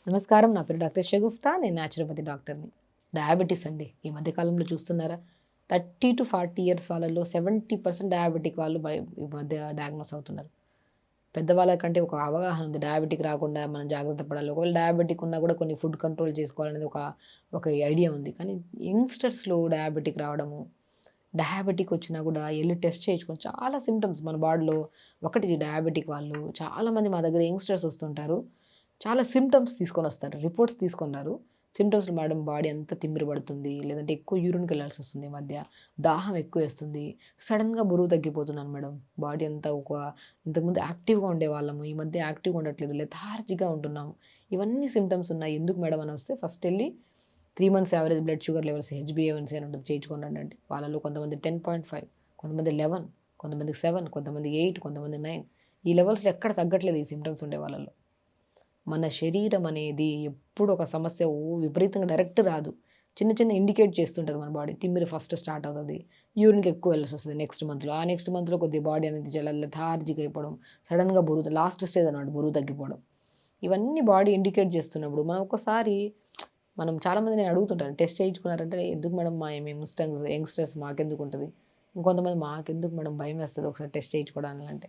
నమస్కారం. నా పేరు డాక్టర్ షగుఫ్తా. నేను న్యాచురోపతి డాక్టర్‌ని. డయాబెటిస్ అండి. ఈ మధ్య కాలంలో చూస్తున్నారా? 30-40 ఇయర్స్ వాళ్ళలో 70% డయాబెటిక్ వాళ్ళు ఈ మధ్య డయాగ్నోస్ అవుతున్నారు. పెద్దవాళ్ళకంటే ఒక అవగాహన ఉంది. డయాబెటిక్ రాకుండా మనం జాగ్రత్త పడాలి. ఒకవేళ డయాబెటిక్ ఉన్నా కూడా కొన్ని ఫుడ్ కంట్రోల్ చేసుకోవాలనేది ఒక ఐడియా ఉంది. కానీ యంగ్‌స్టర్స్‌లో డయాబెటిక్ రావడము, డయాబెటిక్ వచ్చినా కూడా ఎళ్లి టెస్ట్ చేయించుకొని చాలా సింప్టమ్స్ మన బాడీలో ఒకటి డయాబెటిక్ వాళ్ళు చాలామంది మా దగ్గర యంగ్‌స్టర్స్ వస్తుంటారు. చాలా సింప్టమ్స్ తీసుకొనొస్తారు. రిపోర్ట్స్ తీసుకున్నారు. సింప్టమ్స్‌లో మేడం బాడీ అంతా తిమ్మిరి పడుతుంది. లేదంటే ఎక్కువ యూరిన్‌కెళ్ళాల్సొస్తుంది ఈ మధ్య. దాహం ఎక్కువేస్తుంది. సడెన్‌గా బరువు తగ్గిపోతున్నాను మేడం. బాడీ అంతా ఇంతకుముందు యాక్టివ్‌గా ఉండేవాళ్ళము. ఈ మధ్య యాక్టివ్‌గా ఉండట్లేదు. లెథార్జిక్‌గా ఉంటున్నాము. ఇవన్నీ సింప్టమ్స్ ఉన్నాయి. ఎందుకు మేడం అని వస్తే ఫస్ట్ ఎళ్లి 3 months average blood sugar levels H B A one C అని ఉంటుంది. చేయించుకొని రండి అంటే. వాళ్ళలో కొంతమంది 10.5, కొంతమంది 11, కొంతమందికి 7, కొంతమందికి 8, కొంతమంది 9. ఈ లెవెల్స్‌లో ఎక్కడ తగ్గట్లేదు ఈ సింప్టమ్స్ ఉండే వాళ్ళలో. మన శరీరం అనేది ఎప్పుడు ఒక సమస్య విపరీతంగా డైరెక్ట్ రాదు. చిన్న చిన్న ఇండికేట్ చేస్తుంటది మన బాడీ. తిమ్మిరి ఫస్ట్ స్టార్ట్ అవుతది. యూరిన్‌కి ఎక్కువ వెళ్ళాల్సొస్తది నెక్స్ట్ మంత్‌లో. ఆ నెక్స్ట్ మంత్‌లో కొద్దిగా బాడీ అనేది చాలా లెథార్జిక్ అయిపోవడం. సడెన్‌గా బరువు లాస్ట్ స్టేజ్ అన్నమాట బరువు తగ్గిపోవడం. ఇవన్నీ బాడీ ఇండికేట్ చేస్తున్నప్పుడు మనం ఒక్కసారి మనం చాలామంది నేను అడుగుతుంటాను. టెస్ట్ చేయించుకున్నారంటే, "ఎందుకు మేడం మేము యంగ్‌స్టర్స్ మాకెందుకుంటది?" ఇంకొంతమంది, "మాకెందుకు మేడం భయమేస్తది ఒకసారి టెస్ట్ చేయించుకోవడానికి" అంటే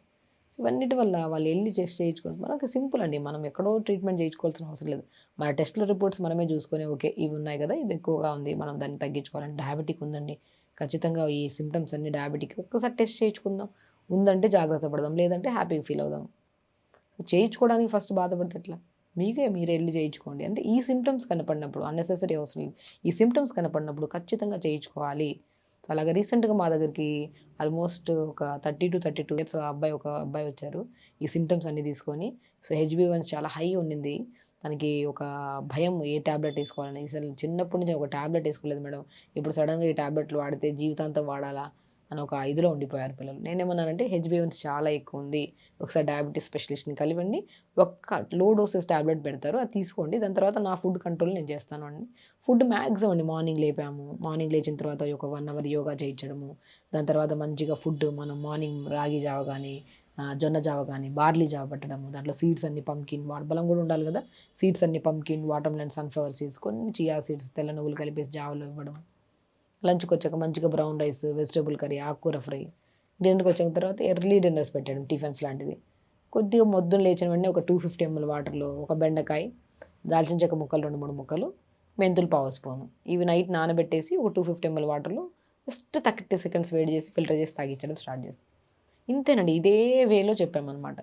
ఇవన్నిటి వల్ల వాళ్ళెళ్లి టెస్ట్ చేయించుకోవడం మనకు సింపుల్ అండి. మనం ఎక్కడో ట్రీట్మెంట్ చేయించుకోవాల్సిన అవసరం లేదు. మన టెస్ట్‌ల రిపోర్ట్స్ మనమే చూసుకొని ఓకే. ఇవి ఉన్నాయి కదా! ఇది ఎక్కువగా ఉంది. మనం దాన్ని తగ్గించుకోవాలంటే డయాబెటిక్ ఉందండి. ఖచ్చితంగా ఈ సింప్టమ్స్ అన్నీ డయాబెటిక్. ఒక్కసారి టెస్ట్ చేయించుకుందాం. ఉందంటే జాగ్రత్త పడదాం. లేదంటే హ్యాపీగా ఫీల్ అవుదాం. చేయించుకోవడానికి ఫస్ట్ బాధపడితే ఎట్లా? మీరే ఎళ్లి చేయించుకోండి. అంటే ఈ సింప్టమ్స్ కనపడినప్పుడు అన్నెసెసరీ అవసరం లేదు. ఈ సింప్టమ్స్ కనపడినప్పుడు ఖచ్చితంగా చేయించుకోవాలి. సో, అలాగా రీసెంట్‌గా మా దగ్గరికి ఆల్మోస్ట్ ఒక 30-32 ఇయర్స్ ఒక అబ్బాయి వచ్చారు. ఈ సింప్టమ్స్ అన్నీ తీసుకొని. సో, హెచ్‌బీవన్స్ చాలా హై ఉండింది. తనకి ఒక భయం ఏ టాబ్లెట్ ఏసుకోవాలని. అసలు చిన్నప్పటి నుంచి ఒక టాబ్లెట్ ఏసుకోలేదు మేడం. ఇప్పుడు సడెన్‌గా ఈ టాబ్లెట్‌లు వాడితే జీవితాంతం వాడాలా? అని ఒక ఇదిలో ఉండిపోయారు పిల్లలు. నేనేమన్నానంటే హెచ్‌బీవన్స్ చాలా ఎక్కువుంది. ఒకసారి డయాబెటిస్ స్పెషలిస్ట్‌ని కలివండి. ఒక్క లో డోసెస్ టాబ్లెట్ పెడతారు. అది తీసుకోండి. దాని తర్వాత నా ఫుడ్ కంట్రోల్ నేను చేస్తాను అని. ఫుడ్ మాక్సిమం అండి మార్నింగ్ లేపాము. మార్నింగ్ లేచిన తర్వాత ఒక 1 అవర్ యోగా చేయించడము. దాని తర్వాత మంచిగా ఫుడ్ మనం మార్నింగ్ రాగి జావ గాని, జొన్న జావ గాని, బార్లీ జావ పట్టడము. దాంట్లో సీడ్స్ అన్ని పంకిన్ బలం కూడా ఉండాలి కదా! సీడ్స్ అన్ని pumpkin, water melon, sunflower seeds, కొన్ని చియా సీడ్స్, తెల్ల నువ్వులు కలిపేసి జావలో ఇవ్వడం. లంచ్‌కొచ్చాక మంచిగా బ్రౌన్ రైస్, వెజిటబుల్ కర్రీ, ఆకుకూర ఫ్రై. డిన్నర్‌కొచ్చిన తర్వాత ఎర్లీ డిన్నర్స్ పెట్టాడు టిఫిన్స్ లాంటిది. కొద్దిగా మొద్దున లేచిన వెంటనే ఒక 250 ఎంఎల్ వాటర్‌లో ఒక బెండకాయ, దాల్చిన చెక్క ముక్కలు 2, 3 ముక్కలు, మెంతులు పావు స్పూను. ఇవి నైట్ నానబెట్టేసి ఒక 250 ఎంఎల్ వాటర్‌లో జస్ట్ 30 సెకండ్స్ వేడి చేసి ఫిల్టర్ చేసి తాగిచ్చడం స్టార్ట్ చేశాం. ఇంతేనండి. ఇదే వేలో చెప్పామనమాట.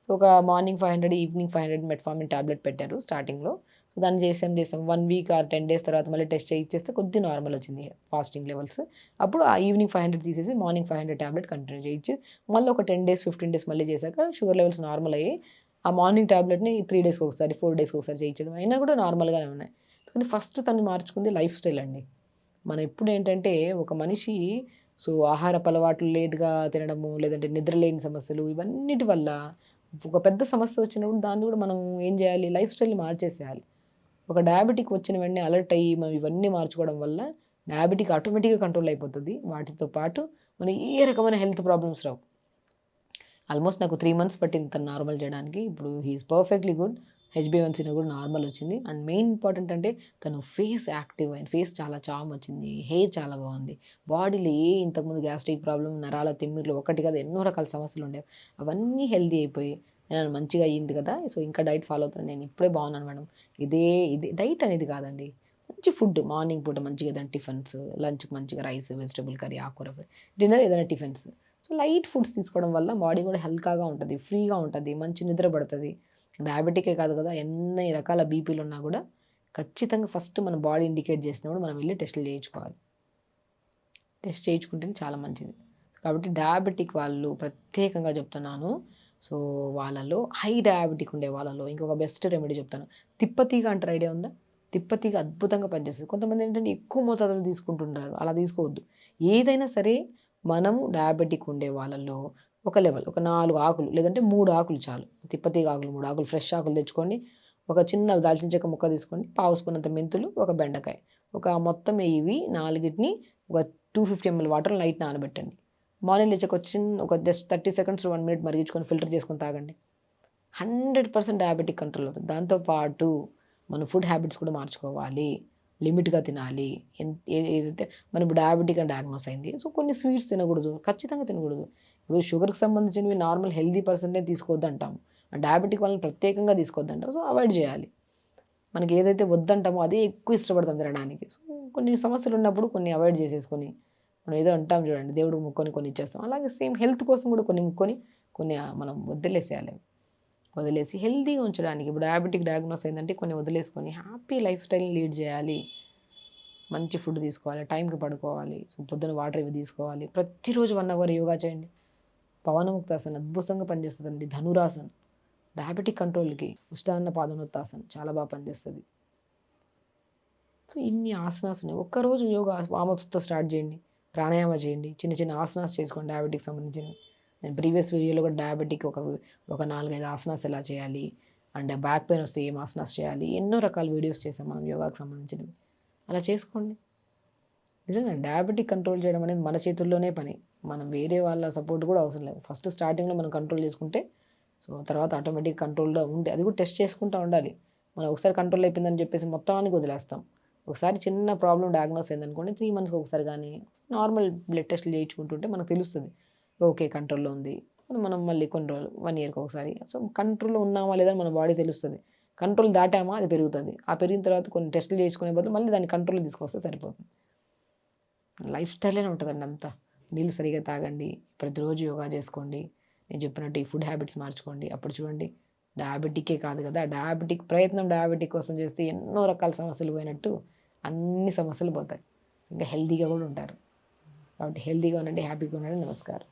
సో, ఒక మార్నింగ్ 500, ఈవినింగ్ 500 మెట్ఫార్మిన్ టాబ్లెట్ పెట్టారు స్టార్టింగ్‌లో. సో, దాన్ని చేసాం. 1 వీక్ ఆర్ 10 డేస్ తర్వాత మళ్ళీ టెస్ట్ చేయిచ్చేస్తే కొద్దిగా నార్మల్ వచ్చింది ఫాస్టింగ్ లెవెల్స్. అప్పుడు ఆ ఈవినింగ్ 500 తీసేసి మార్నింగ్ 500 టాబ్లెట్ కంటిన్యూ చేయించి, మళ్ళీ ఒక 10 డేస్, 15 డేస్ మళ్ళీ చేశాక షుగర్ లెవెల్స్ నార్మల్ అయ్యాయి. ఆ మార్నింగ్ టాబ్లెట్‌ని 3 డేస్‌కి ఒకసారి, 4 డేస్‌కి ఒకసారి చేయించడం. అయినా కూడా నార్మల్‌గానే ఉన్నాయి. కానీ ఫస్ట్ తను మార్చుకుంది లైఫ్ స్టైల్ అండి. మనం ఎప్పుడేంటంటే ఒక మనిషి ఆహారపు అలవాట్లు లేట్‌గా తినడము, లేదంటే నిద్ర లేని సమస్యలు ఇవన్నిటి వల్ల ఒక పెద్ద సమస్య వచ్చినప్పుడు దాన్ని కూడా మనం ఏం చేయాలి? లైఫ్ స్టైల్‌ని మార్చేసేయాలి. ఒక డయాబెటిక్ వచ్చిన వెంటనే అలర్ట్ అయ్యి మనం ఇవన్నీ మార్చుకోవడం వల్ల డయాబెటిక్ ఆటోమేటిక్‌గా కంట్రోల్ అయిపోతది. వాటితో పాటు మనకి ఏ రకమైన హెల్త్ ప్రాబ్లమ్స్ రావు. ఆల్మోస్ట్ నాకు 3 మంత్స్ పట్టింది తను నార్మల్ చేయడానికి. ఇప్పుడు హి ఈస్ పర్ఫెక్ట్‌లీ గుడ్. హెచ్‌బీ1సీ‌లో కూడా నార్మల్ వచ్చింది. అండ్ మెయిన్ ఇంపార్టెంట్ అంటే తను ఫేస్ యాక్టివ్ అయింది. ఫేస్ చాలా చామ్ వచ్చింది. హెయిర్ చాలా బాగుంది. బాడీలో ఇంతకుముందు గ్యాస్ట్రిక్ ప్రాబ్లమ్, నరాల తిమ్మిర్లు ఒకటి కాదు ఎన్నో రకాల సమస్యలు ఉండేవి. అవన్నీ హెల్తీ అయిపోయి నేను మంచిగా అయింది కదా! సో, ఇంకా డైట్ ఫాలో అవుతున్నాను. నేను ఇప్పుడే బాగున్నాను మేడం. ఇదే ఇది డైట్ అనేది కాదండి. మంచి ఫుడ్ మార్నింగ్ పూట మంచిగా ఏదైనా టిఫిన్స్, లంచ్‌కి మంచిగా రైస్, వెజిటబుల్ కర్రీ, ఆకుకూర ఫ్రై, డిన్నర్ ఏదైనా టిఫిన్స్. సో, లైట్ ఫుడ్స్ తీసుకోవడం వల్ల బాడీ కూడా హల్కాగా ఉంటది. ఫ్రీగా ఉంటది. మంచి నిద్ర పడతది. డయాబెటికే కాదు కదా! ఎన్ని రకాల బీపీలున్నా కూడా ఖచ్చితంగా ఫస్ట్ మన బాడీ ఇండికేట్ చేసినప్పుడు మనం వెళ్లి టెస్టులు చేయించుకోవాలి. టెస్ట్ చేయించుకుంటేనే చాలా మంచిది. కాబట్టి డయాబెటిక్ వాళ్ళు ప్రత్యేకంగా చెప్తున్నాను. సో, వాళ్ళలో హై డయాబెటిక్ ఉండే వాళ్ళలో ఇంకొక బెస్ట్ రెమెడీ చెప్తాను. తిప్పతీగ అంటారు ఐడియా ఉందా? తిప్పతీగ అద్భుతంగా పనిచేస్తది. కొంతమందేంటంటే ఎక్కువ మోతాదులో తీసుకుంటుంటారు. అలా తీసుకోవద్దు. ఏదైనా సరే మనము డయాబెటిక్ ఉండే వాళ్ళలో ఒక లెవెల్ ఒక 4 ఆకులు లేదంటే 3 ఆకులు చాలు. తిప్పతీగ ఆకులు 3 ఆకులు ఫ్రెష్ ఆకులు తెచ్చుకోండి. ఒక చిన్న దాల్చిన చెక్క ముక్క తీసుకోండి. పావు స్పూన్ అంత మెంతులు, ఒక బెండకాయ. ఒక మొత్తం ఇవి నాలుగిటిని ఒక 250 ఎంఎల్ వాటర్‌లో నైట్ నానబెట్టండి. మార్నింగ్ లేచాక ఒక జస్ట్ 30 సెకండ్స్ టు 1 మినిట్ మరిగించుకొని ఫిల్టర్ చేసుకొని తాగండి. 100% డయాబెటిక్ కంట్రోల్ అవుతది. దాంతో పాటు మన ఫుడ్ హ్యాబిట్స్ కూడా మార్చుకోవాలి. లిమిట్‌గా తినాలి. ఏదైతే మనం ఇప్పుడు డయాబెటిక్ అని డయాగ్నోస్ అయింది. సో, కొన్ని స్వీట్స్ తినకూడదు. ఖచ్చితంగా తినకూడదు. ఇప్పుడు షుగర్‌కి సంబంధించినవి నార్మల్ హెల్తీ పర్సన్‌నే తీసుకోవద్దంటాం. డయాబెటిక్ వాళ్ళని ప్రత్యేకంగా తీసుకోవద్దంటాం. సో, అవాయిడ్ చేయాలి. మనకి ఏదైతే వద్దంటామో అదే ఎక్కువ ఇష్టపడతాం తినడానికి. సో, కొన్ని సమస్యలున్నప్పుడు కొన్ని అవాయిడ్ చేసేసుకొని, మనం ఏదో అంటాం చూడండి, దేవుడికి మొక్కుకొని కొన్ని ఇచ్చేస్తాం. అలాగే సేమ్ హెల్త్ కోసం కూడా కొన్ని మొక్కుకొని, కొన్ని మనం వదిలేసేయాలి. వదిలేసి హెల్తీగా ఉంచడానికి ఇప్పుడు డయాబెటిక్ డయాగ్నోస్ అయిందంటే కొన్ని వదిలేసుకొని హ్యాపీ లైఫ్ స్టైల్‌ని లీడ్ చేయాలి. మంచి ఫుడ్ తీసుకోవాలి. టైంకి పడుకోవాలి. సో, పొద్దున వాటర్ ఇవి తీసుకోవాలి. ప్రతిరోజు 1 అవర్ యోగా చేయండి. పవనముక్తాసన్ అద్భుతంగా పనిచేస్తదండి. ధనురాసన్ డయాబెటిక్ కంట్రోల్‌కి. ఉష్టాన్న పాదోనోత్తాసన్ చాలా పనిచేస్తది. సో, ఇన్ని ఆసనాస్ ఉన్నాయి. ఒక్కరోజు యోగా వార్మప్స్‌తో స్టార్ట్ చేయండి. ప్రాణాయామ చేయండి. చిన్న చిన్న ఆసనాస్ చేసుకోండి డయాబెటిక్‌కి సంబంధించినవి. నేను ప్రీవియస్ వీడియోలో కూడా డయాబెటిక్ ఒక 4, 5 ఆసనాస్ ఎలా చేయాలి, అండ్ బ్యాక్ పెయిన్ వస్తే ఏం ఆసనాస్ చేయాలి, ఎన్నో రకాల వీడియోస్ చేసాం మనం యోగాకు సంబంధించినవి. అలా చేసుకోండి. నిజంగా డయాబెటిక్ కంట్రోల్ చేయడం అనేది మన చేతుల్లోనే పని. మనం వేరే వాళ్ళ సపోర్ట్ కూడా అవసరం లేదు. ఫస్ట్ స్టార్టింగ్‌లో మనం కంట్రోల్ చేసుకుంటే, సో, తర్వాత ఆటోమేటిక్ కంట్రోల్‌లో ఉంది. అది కూడా టెస్ట్ చేసుకుంటా ఉండాలి. మనం ఒకసారి కంట్రోల్ అయిపోయిందని చెప్పేసి మొత్తానికి వదిలేస్తాం. ఒకసారి చిన్న ప్రాబ్లమ్ డయాగ్నోస్ అయిందనుకోండి, 3 మంత్స్‌కి ఒకసారి గానీ, నార్మల్ బ్లడ్ టెస్ట్‌లు చేయించుకుంటుంటే మనకు తెలుస్తది. ఓకే. కంట్రోల్‌లో ఉంది. మనం మళ్ళీ కొన్ని రోజులు 1 ఇయర్‌కి ఒకసారి. సో, కంట్రోల్‌లో ఉన్నామా లేదా అని మన బాడీ తెలుస్తది. కంట్రోల్ దాటామా అది పెరుగుతది. ఆ పెరిగిన తర్వాత కొన్ని టెస్ట్‌లు చేసుకునే బదులు మళ్ళీ దాన్ని కంట్రోల్‌లో తీసుకొస్తే సరిపోతుంది. లైఫ్ స్టైల్‌లోనే ఉంటదండి అంతా. నీళ్ళు సరిగ్గా తాగండి. ప్రతిరోజు యోగా చేసుకోండి. నేను చెప్పినట్టు ఈ ఫుడ్ హ్యాబిట్స్ మార్చుకోండి. అప్పుడు చూడండి, డయాబెటికే కాదు కదా! డయాబెటిక్ కోసం చేస్తే ఎన్నో రకాల సమస్యలు పోయినట్టు అన్ని సమస్యలు పోతాయి. ఇంకా హెల్తీగా కూడా ఉంటారు. కాబట్టి హెల్తీగా ఉండండి. హ్యాపీగా ఉండండి. నమస్కారం.